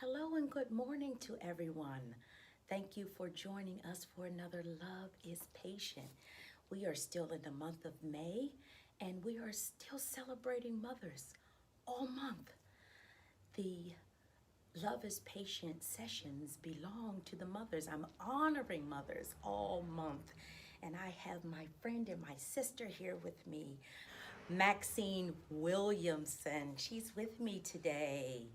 Hello and good morning to everyone. Thank you for joining us for another Love is Patient. We are still in the month of May and we are still celebrating mothers all month. The Love is Patient sessions belong to the mothers. I'm honoring mothers all month. And I have my friend and my sister here with me, Maxine Williamson. She's with me today.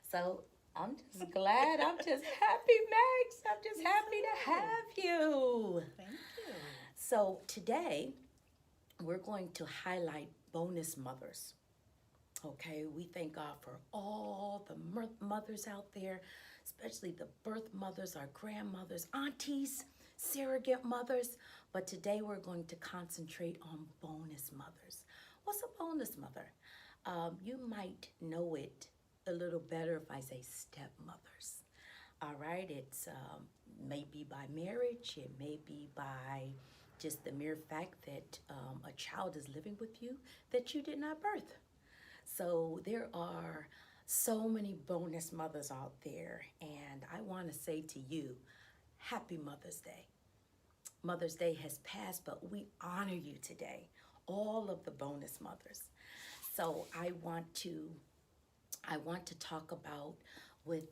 So I'm just glad. I'm just happy, Max. I'm just happy to have you. Thank you. So today we're going to highlight bonus mothers. Okay, we thank God for all the mothers out there, especially the birth mothers, our grandmothers, aunties, surrogate mothers. But today we're going to concentrate on bonus mothers. What's a bonus mother? You might know it a little better if I say stepmothers. All right, it's maybe by marriage, it may be by just the mere fact that a child is living with you that you did not birth. So there are so many bonus mothers out there, and I want to say to you, Happy Mother's Day. Mother's Day has passed, but we honor you today, all of the bonus mothers. So I want to talk about with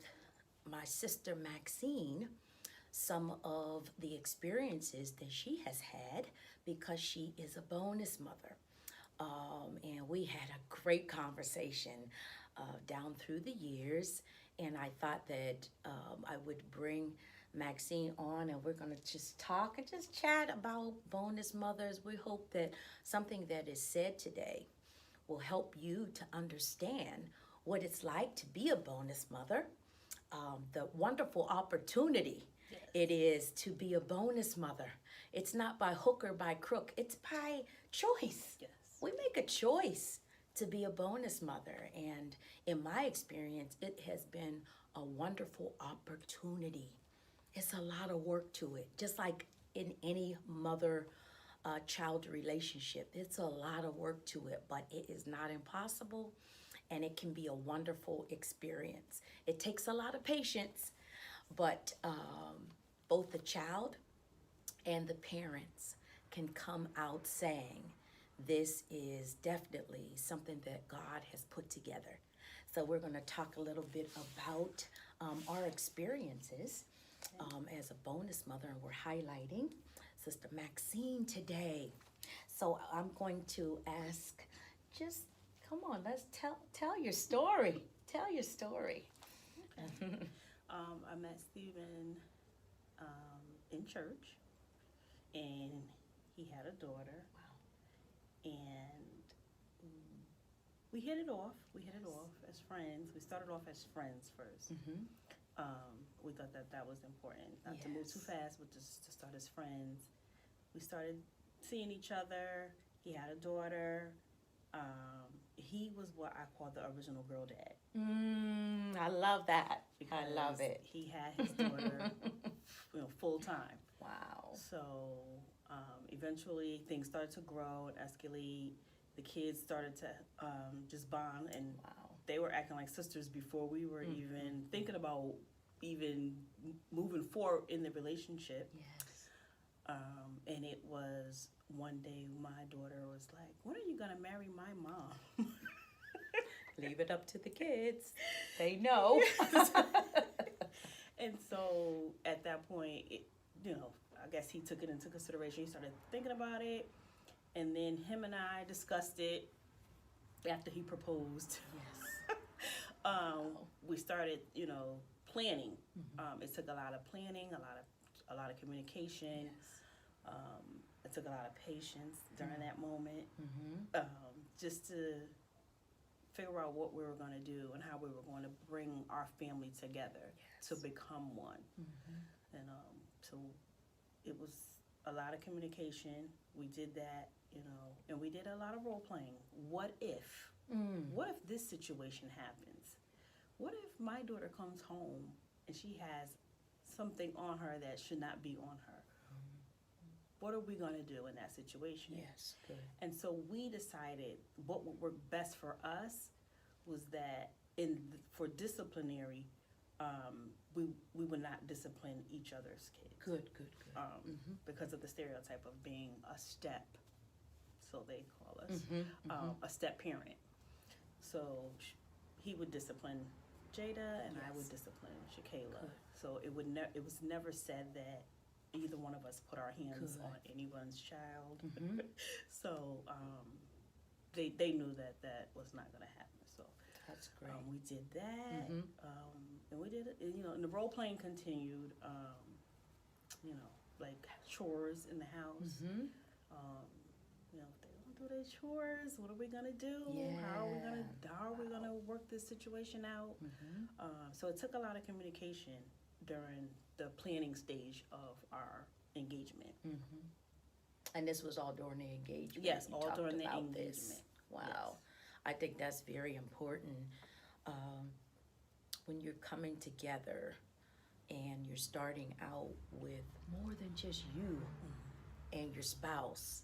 my sister Maxine some of the experiences that she has had because she is a bonus mother. And we had a great conversation down through the years. And I thought that I would bring Maxine on and we're going to just talk and just chat about bonus mothers. We hope that something that is said today will help you to understand what it's like to be a bonus mother, the wonderful opportunity it is to be a bonus mother. It's not by hook or by crook, it's by choice. Yes. We make a choice to be a bonus mother. And in my experience, it has been a wonderful opportunity. It's a lot of work to it, just like in any mother child relationship. It's a lot of work to it, but it is not impossible and it can be a wonderful experience. It takes a lot of patience, but both the child and the parents can come out saying, this is definitely something that God has put together. So we're going to talk a little bit about our experiences as a bonus mother, and we're highlighting Sister Maxine today. So I'm going to ask, just come on, let's tell your story. Tell your story. I met Stephen in church, and he had a daughter. Wow. And we hit it off. We hit it off as friends. We started off as friends first. Mm-hmm. We thought that was important, not to move too fast, but just to start as friends. We started seeing each other. He had a daughter. He was what I call the original girl dad. I love that. I love Because it. he had his daughter, full time. Wow. So eventually things started to grow and escalate. The kids started to just bond, and Wow. they were acting like sisters before we were even thinking about even moving forward in the relationship. Yes. And it was one day my daughter was like, "When are you gonna marry my mom?" Leave it up to the kids. They know. And so at that point, I guess he took it into consideration. He started thinking about it, and then him and I discussed it after he proposed. Yes. We started, planning. It took a lot of planning, a lot of communication. Yes. It took a lot of patience during that moment, Mm-hmm. just to figure out what we were going to do and how we were going to bring our family together to become one. Mm-hmm. And so it was a lot of communication. We did that, and we did a lot of role playing. What if? What if this situation happens? What if my daughter comes home and she has something on her that should not be on her? What are we going to do in that situation? Yes. Good. And so we decided what would work best for us was that for disciplinary, we would not discipline each other's kids. Good. Because of the stereotype of being a step, so they call us, a step parent. So he would discipline Jada, and I would discipline Shakayla. Good. So it was never said that either one of us put our hands Good. on anyone's child. So they knew that was not going to happen. So That's great. we did that, and we did it. And the role playing continued. Like chores in the house. If they don't do their chores, what are we gonna do? Yeah. How are we gonna work this situation out? So it took a lot of communication during the planning stage of our engagement. And this was all during the engagement. Yes, You all talked during the about engagement. this. Wow. Yes. I think that's very important. When you're coming together and you're starting out with more than just you and your spouse,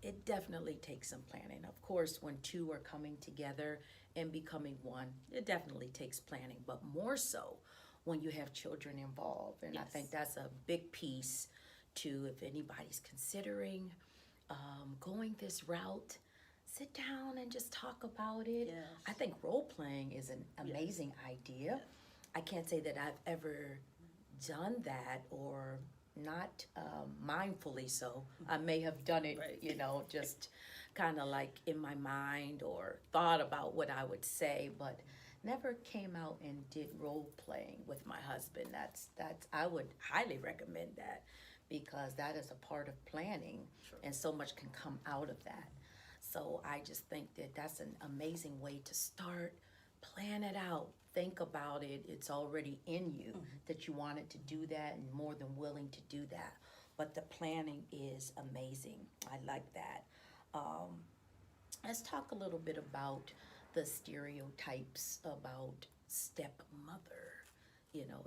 it definitely takes some planning. Of course, when two are coming together and becoming one, it definitely takes planning, but more so when you have children involved. And I think that's a big piece to, if anybody's considering going this route, sit down and just talk about it. Yes. I think role playing is an amazing idea. I can't say that I've ever done that, or not mindfully so. I may have done it, Right. just kind of like in my mind, or thought about what I would say, but never came out and did role playing with my husband. That's I would highly recommend that, because that is a part of planning, and so much can come out of that. So I just think that that's an amazing way to start. Plan it out. Think about it. It's already in you that you wanted to do that, and more than willing to do that. But the planning is amazing. I like that. Let's talk a little bit about the stereotypes about stepmother.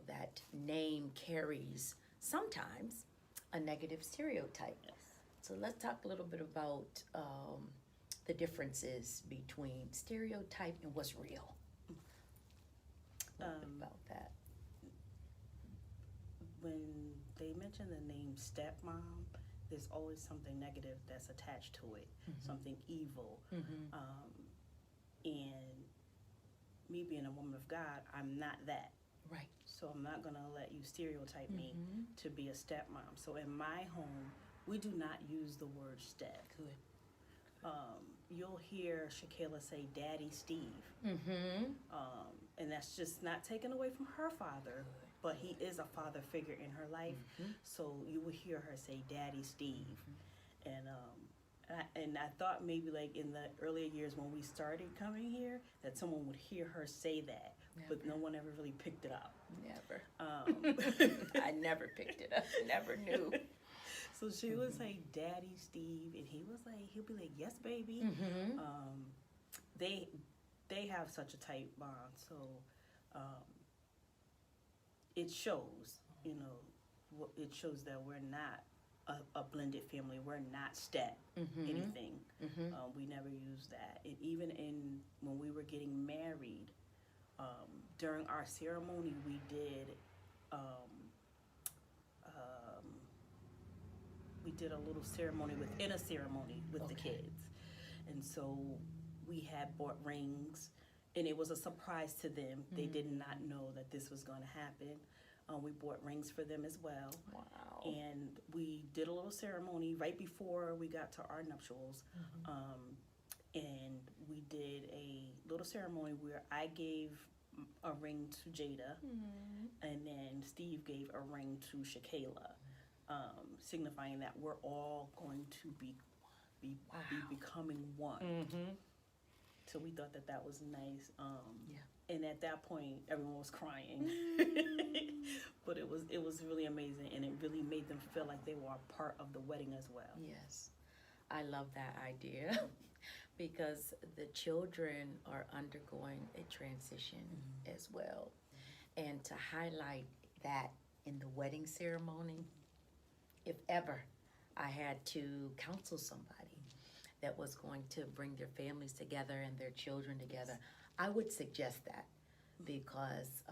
That name carries sometimes a negative stereotype. Yes. So let's talk a little bit about the differences between stereotype and what's real. A little bit about that. When they mention the name stepmom, there's always something negative that's attached to it, something evil. And me being a woman of God, I'm not that. Right. So I'm not gonna let you stereotype me to be a stepmom. So in my home, we do not use the word step. Good. You'll hear Shakayla say Daddy Steve. And that's just not taken away from her father, but he is a father figure in her life. So you will hear her say Daddy Steve. And I thought maybe like in the earlier years when we started coming here, that someone would hear her say that, but no one ever really picked it up. Never. I never picked it up. Never knew. So she would say Daddy Steve, and he'll be like, yes, baby. They have such a tight bond, so it shows, it shows that we're not a blended family. We're not step anything. We never use that. And even when we were getting married, during our ceremony, we did a little ceremony within a ceremony with the kids. And so we had bought rings, and it was a surprise to them. They did not know that this was going to happen. We bought rings for them as well. Wow. And we did a little ceremony right before we got to our nuptials. And we did a little ceremony where I gave a ring to Jada, and then Steve gave a ring to Shakayla, signifying that we're all going to be becoming one. So we thought that was nice. And at that point, everyone was crying, but it was really amazing, and it really made them feel like they were a part of the wedding as well. Yes, I love that idea. Because the children are undergoing a transition as well. And to highlight that in the wedding ceremony, if ever I had to counsel somebody that was going to bring their families together and their children together, I would suggest that. because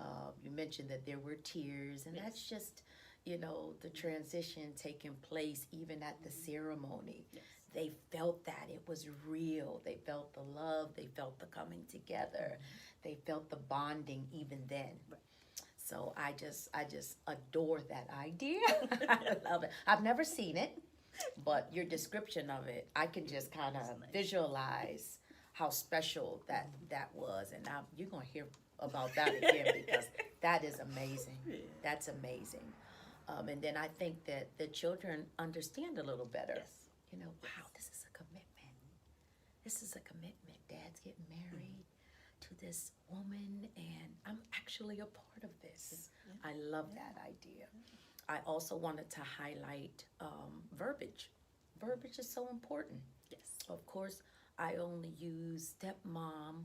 you mentioned that there were tears, and Yes. that's just, you know, the transition taking place even at the ceremony. Yes. They felt that it was real. They felt the love. They felt the coming together. They felt the bonding even then. Right. So I just adore that idea. I love it. I've never seen it, but your description of it, I can just kind of nice. visualize how special that was, and now you're gonna hear about that again because that is amazing. Yeah. That's amazing. And then I think that the children understand a little better. Yes. You know, wow, this is a commitment. This is a commitment. Dad's getting married to this woman, and I'm actually a part of this. I love that idea. I also wanted to highlight verbiage. Verbiage is so important. Yes. Of course, I only use stepmom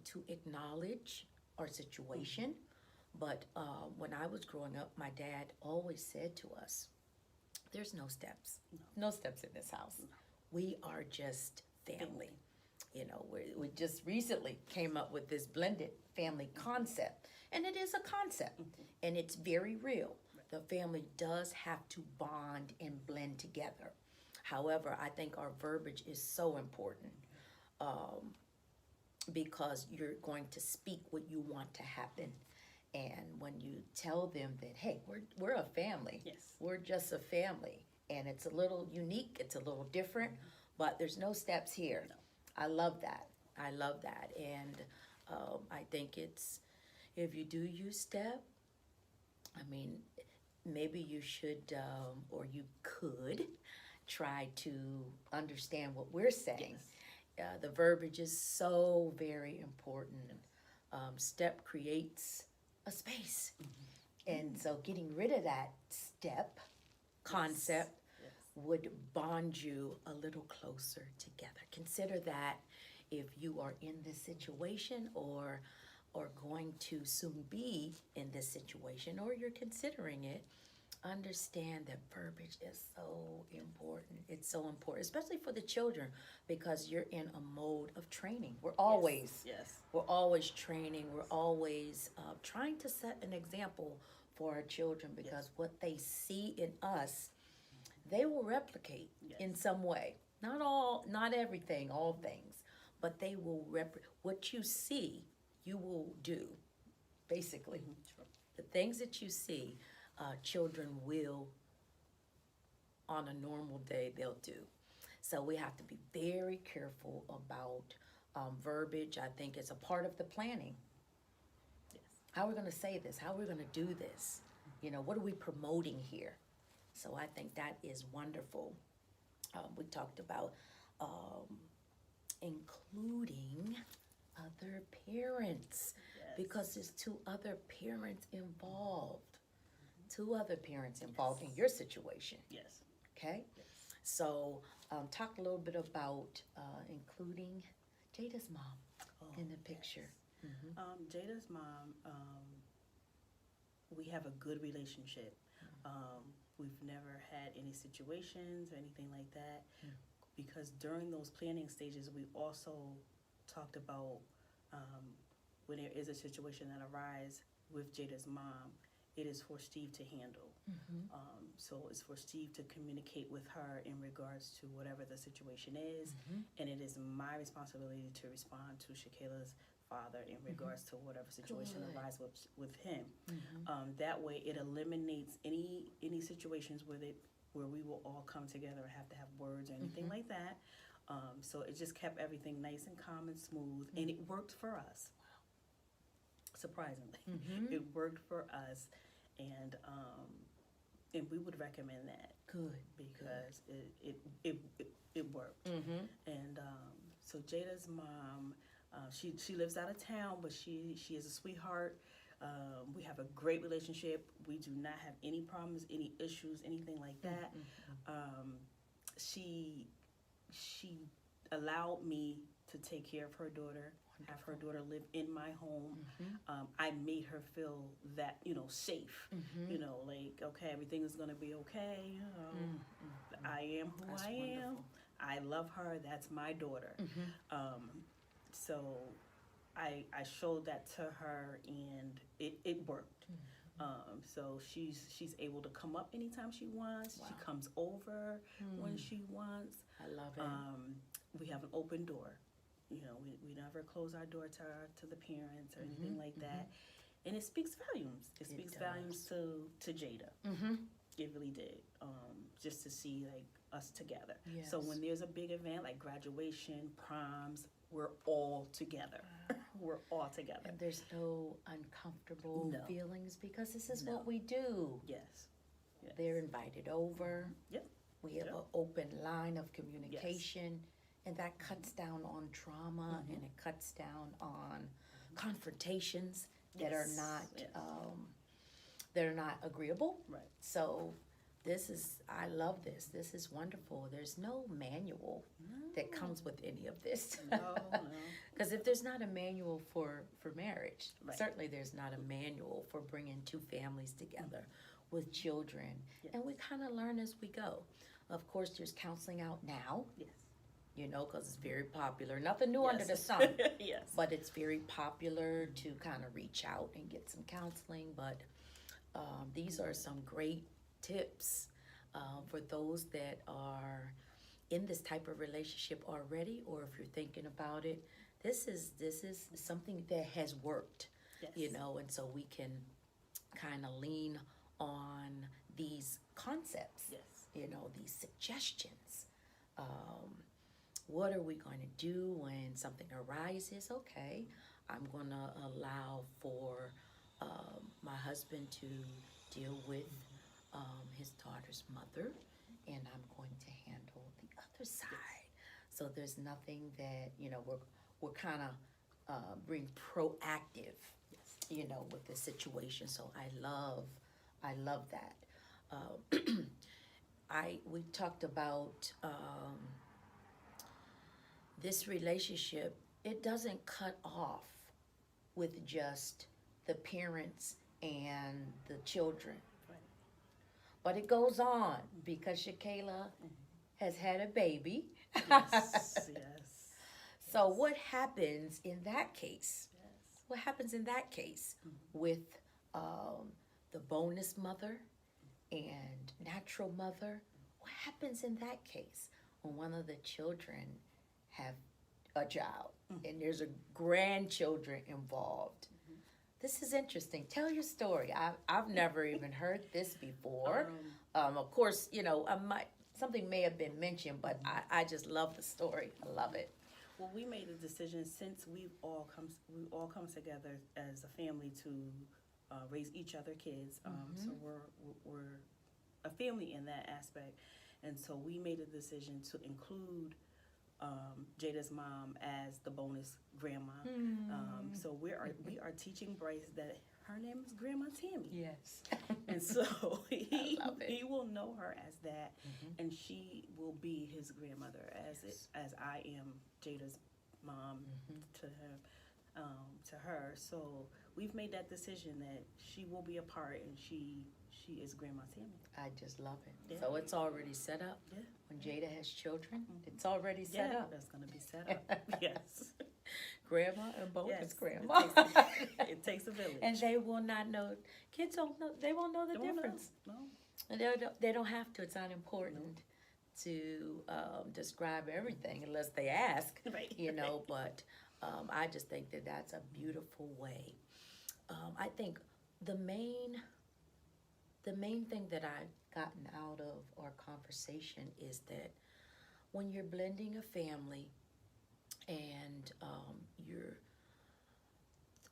to acknowledge our situation. But when I was growing up, my dad always said to us, there's no steps. No steps in this house. We are just family. You know, we just recently came up with this blended family concept. And it is a concept. And it's very real. The family does have to bond and blend together. However, I think our verbiage is so important because you're going to speak what you want to happen. And when you tell them that, hey, we're a family. Yes. We're just a family. And it's a little unique, it's a little different, but there's no steps here. No. I love that. I love that. And I think it's, if you do use step, I mean, maybe you should, or you could, try to understand what we're saying. The verbiage is so very important. Step creates a space. And so getting rid of that step concept Yes. would bond you a little closer together. Consider that if you are in this situation or going to soon be in this situation, or you're considering it, understand that verbiage is so important. It's so important, especially for the children, because you're in a mode of training. We're always training. We're always trying to set an example for our children, because what they see in us, they will replicate in some way. Not everything, all things, but they will what you see, you will do, basically. Sure. The things that you see, children will, on a normal day, they'll do. So we have to be very careful about verbiage. I think it's a part of the planning. Yes. How are we going to say this? How are we going to do this? You know, what are we promoting here? So I think that is wonderful. We talked about including other parents, because there's two other parents involved. Two other parents involved in your situation, Yes. okay? Yes. So talk a little bit about including Jada's mom in the picture. Jada's mom, we have a good relationship. We've never had any situations or anything like that, because during those planning stages, we also talked about when there is a situation that arises with Jada's mom, it is for Steve to handle. So it's for Steve to communicate with her in regards to whatever the situation is, and it is my responsibility to respond to Shakayla's father in regards to whatever situation Good. arises with him. That way, it eliminates any situations where we will all come together and have to have words or anything like that. So it just kept everything nice and calm and smooth, and it worked for us. Surprisingly, it worked for us, and we would recommend that. Good. Because it worked. And so Jada's mom, she lives out of town, but she is a sweetheart. We have a great relationship. We do not have any problems, any issues, anything like that. She allowed me to take care of her daughter, have her daughter live in my home. I made her feel that, safe. Like, okay, everything is going to be okay. I am who That's I am. wonderful. I love her. That's my daughter. So I showed that to her, and it worked. So she's able to come up anytime she wants. Wow. She comes over when she wants. I love it. We have an open door. You know, we never close our door to the parents or anything like that. And it speaks volumes. It speaks volumes to Jada. It really did. Just to see like us together. Yes. So when there's a big event like graduation, proms, we're all together. We're all together. And there's no uncomfortable No. feelings because this is No. what we do. Yes. Yes. They're invited over. Yep. We have Yep. an open line of communication, and that cuts down on drama and it cuts down on confrontations that are Yes. not Yes. that are not agreeable. Right. So I love this. This is wonderful. There's no manual that comes with any of this. No, no. Because if there's not a manual for marriage, Right. certainly there's not a manual for bringing two families together with children. Yes. And we kind of learn as we go. Of course, there's counseling out now, Yes. you know, because it's very popular. Nothing new under the Yes. sun. Yes. But it's very popular to kind of reach out and get some counseling. But these are some great tips for those that are in this type of relationship already, or if you're thinking about it. This is something that has worked, Yes. you know, and so we can kind of lean on these concepts, Yes. you know, these suggestions. What are we going to do when something arises? Okay, I'm going to allow for my husband to deal with his daughter's mother, and I'm going to handle the other side. So there's nothing that, you know, we're kind of being proactive, you know, with the situation. So I love that. We talked about this relationship. It doesn't cut off with just the parents and the children. Right. But it goes on because Shakayla has had a baby. Yes. Yes. So what happens in that case? Yes. What happens in that case with the bonus mother and natural mother? What happens in that case when one of the children have a child and there's a grandchildren involved? This is interesting. Tell your story. I've never even heard this before. Of course, you know, something may have been mentioned, but I just love the story. I love it. Well, we made a decision since we all come together as a family to raise each other kids. So we're a family in that aspect, and so we made a decision to include Jada's mom as the bonus grandma. So we are teaching Bryce that her name is Grandma Tammy. Yes. And so he love it. he will know her as that, and she will be his grandmother as I am Jada's mom to him, to her. So we've made that decision that she will be a part, and she is Grandma Tammy. I just love it. Yeah. So it's already set up. Yeah. When Jada has children, it's already set up. That's gonna be set up. Yes. Grandma and bonus Yes. grandma. It takes a village. And they will not know. Kids don't know. They won't know the They won't know. difference. No. And they don't have to. It's not important to describe everything unless they ask. Right. You know. But I just think that that's a beautiful way. I think the main thing that I've gotten out of our conversation is that when you're blending a family and you're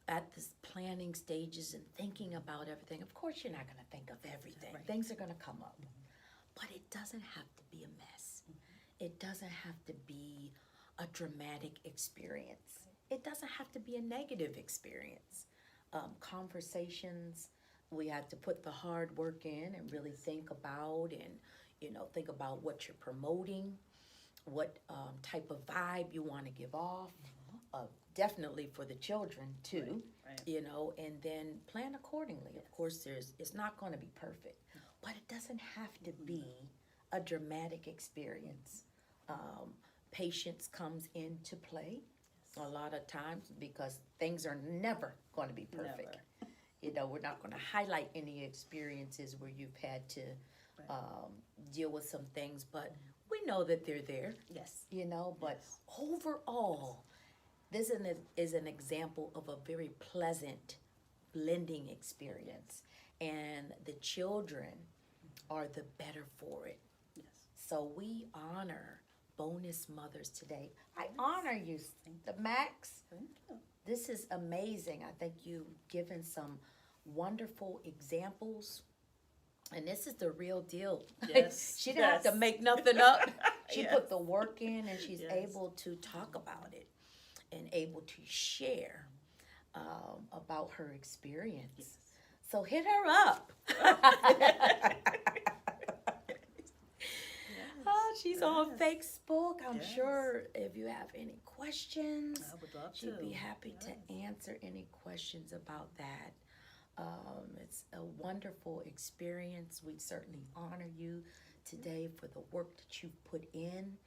at this planning stages and thinking about everything, of course you're not going to think of everything. Right. Things are going to come up. But it doesn't have to be a mess. It doesn't have to be a dramatic experience. It doesn't have to be a negative experience. Conversations, we have to put the hard work in and really think about what you're promoting, what type of vibe you want to give off, definitely for the children too, Right. you know, and then plan accordingly. Of course, it's not going to be perfect, but it doesn't have to be a dramatic experience. Patience comes into play. a lot of times, because things are never going to be perfect. Never. You know, we're not going to highlight any experiences where you've had to deal with some things, but we know that they're there. Yes. You know, but Yes. overall, this is an example of a very pleasant blending experience, and the children are the better for it. Yes. So we honor bonus mothers today. I honor you, the Max. Thank you. This is amazing. I think you've given some wonderful examples. And this is the real deal. Yes, She didn't have to yes. make nothing up. She Yes. put the work in, and she's Yes. able to talk about it and able to share about her experience. Yes. So hit her up. Oh, she's on Yes. Facebook. I'm Yes. sure if you have any questions, I would love to. she'd be happy Yes. to answer any questions about that. It's a wonderful experience. We certainly honor you today for the work that you've put in,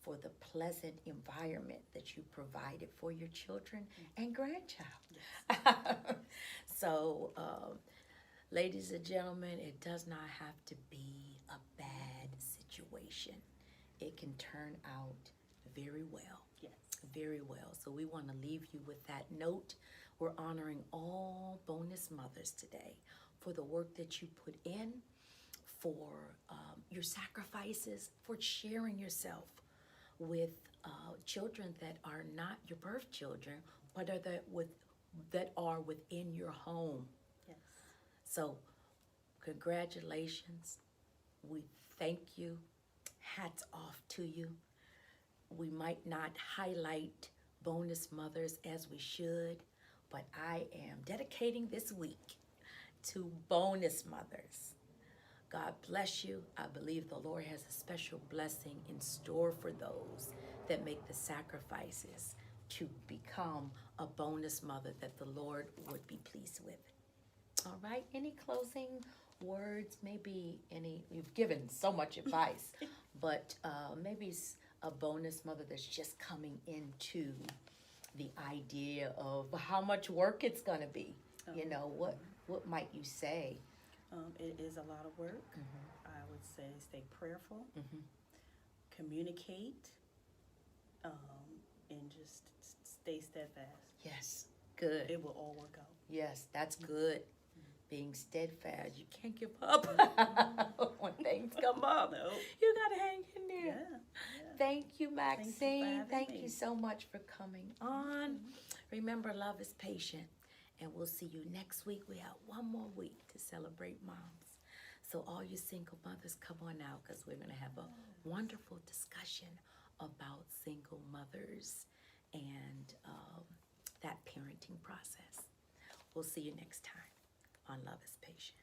for the pleasant environment that you provided for your children and grandchild. So, ladies and gentlemen, it does not have to be a bad situation. It can turn out very well. Yes. Very well. So we want to leave you with that note. We're honoring all bonus mothers today for the work that you put in, for your sacrifices, for sharing yourself with children that are not your birth children, but that are within your home. Yes. So, congratulations. We thank you. Hats off to you. We might not highlight bonus mothers as we should, but I am dedicating this week to bonus mothers. God bless you. I believe the Lord has a special blessing in store for those that make the sacrifices to become a bonus mother that the Lord would be pleased with. All right, any closing words? Maybe you've given so much advice, but maybe a bonus mother that's just coming into the idea of how much work it's going to be. You know, what might you say? It is a lot of work. I would say stay prayerful, communicate, and just stay steadfast. Yes, good. It will all work out. Yes, that's good. Being steadfast. You can't give up when things come up. No. You got to hang in there. Yeah. Thank you, Maxine. having Thank me. you so much for coming on. Remember, love is patient. And we'll see you next week. We have one more week to celebrate moms. So all you single mothers, come on out, because we're going to have a wonderful discussion about single mothers and that parenting process. We'll see you next time on Love is Patient.